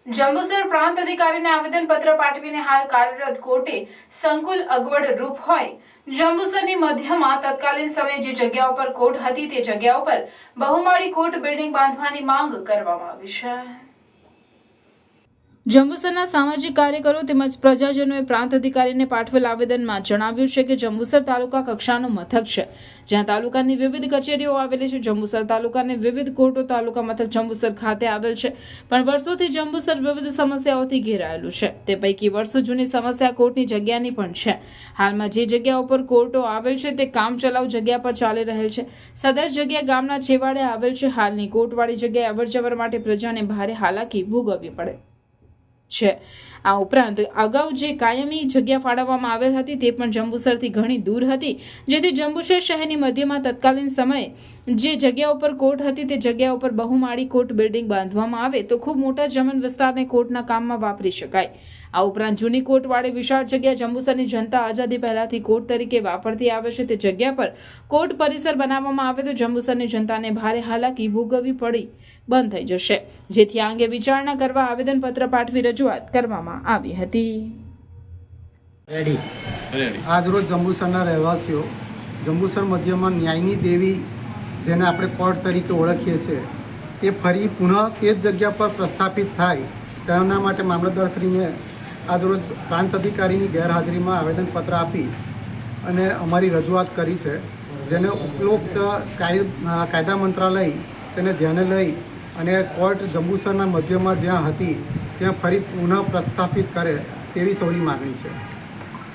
જંબુસર પ્રાંત અધિકારીને આવેદનપત્ર પાઠવીને હાલ કાર્યરત કોર્ટે સંકુલ અગવડ રૂપ હોય જંબુસરની મધ્યમાં તત્કાલીન સમયે જે જગ્યા ઉપર કોર્ટ હતી તે જગ્યા ઉપર બહુમાળી કોર્ટ બિલ્ડિંગ બાંધવાની માંગ કરવામાં આવી છે। જંબુસરના સામાજિક કાર્યકરો તેમજ પ્રજાજનોએ પ્રાંત અધિકારીને પાઠવેલ આવેદનમાં જણાવ્યું છે કે જંબુસર તાલુકા કક્ષાનું મથક છે, જ્યાં તાલુકાની વિવિધ કચેરીઓ આવેલી છે। જંબુસર તાલુકાની વિવિધ કોર્ટો તાલુકા મથક જંબુસર ખાતે આવેલ છે, પણ વર્ષોથી જંબુસર વિવિધ સમસ્યાઓથી ઘેરાયેલું છે। તે પૈકી વર્ષો જૂની સમસ્યા કોર્ટની જગ્યાની પણ છે। હાલમાં જે જગ્યા ઉપર કોર્ટો આવેલ છે તે કામચલાઉ જગ્યા પર ચાલી રહેલ છે। સદર જગ્યા ગામના છેવાડે આવેલ છે। હાલની કોર્ટવાળી જગ્યાએ અવરજવર માટે પ્રજાને ભારે હાલાકી ભોગવવી પડે છે। આ ઉપરાંત અગાઉ જે કાયમી જગ્યા ફાળવવામાં આવેલ હતી તે પણ જંબુસરથી ઘણી દૂર હતી, જેથી જંબુસર શહેરની મધ્યમાં તત્કાલીન સમયે જે જગ્યા ઉપર કોર્ટ હતી તે જગ્યા ઉપર બહુમાળી કોર્ટ બિલ્ડિંગ બાંધવામાં આવે તો ખૂબ મોટા જમીન વિસ્તારને કોર્ટના કામમાં વાપરી શકાય। આ ઉપરાંત જૂની કોર્ટવાળી વિશાળ જગ્યા જંબુસરની જનતા આઝાદી પહેલાથી કોર્ટ તરીકે વાપરતી આવે છે, તે જગ્યા પર કોર્ટ પરિસર બનાવવામાં આવે તો જંબુસરની જનતાને ભારે હાલાકી ભોગવવી પડી બંધ થઈ જશે, જેથી આ અંગે વિચારણા કરવા આવેદનપત્ર પાઠવી રજૂઆત કરવામાં આવી હતી। આજરોજ જંબુસરના રહેવાસીઓ જંબુસર મધ્યમાં ન્યાયની દેવી જેને આપણે કોર્ટ તરીકે ઓળખીએ છીએ તે ફરી પુનઃ તે જ જગ્યા પર પ્રસ્થાપિત થાય તેના માટે મામલતદારશ્રીને આજરોજ પ્રાંત અધિકારીની ગેરહાજરીમાં આવેદનપત્ર આપી અને અમારી રજૂઆત કરી છે, જેને ઉપરોક્ત કાયદા મંત્રાલય તેને ધ્યાને લઈ અને કોર્ટ જંબુસરના મધ્યમાં જ્યાં હતી ત્યાં ફરી પુનઃ પ્રસ્થાપિત કરે તેવી સૌની માગણી છે।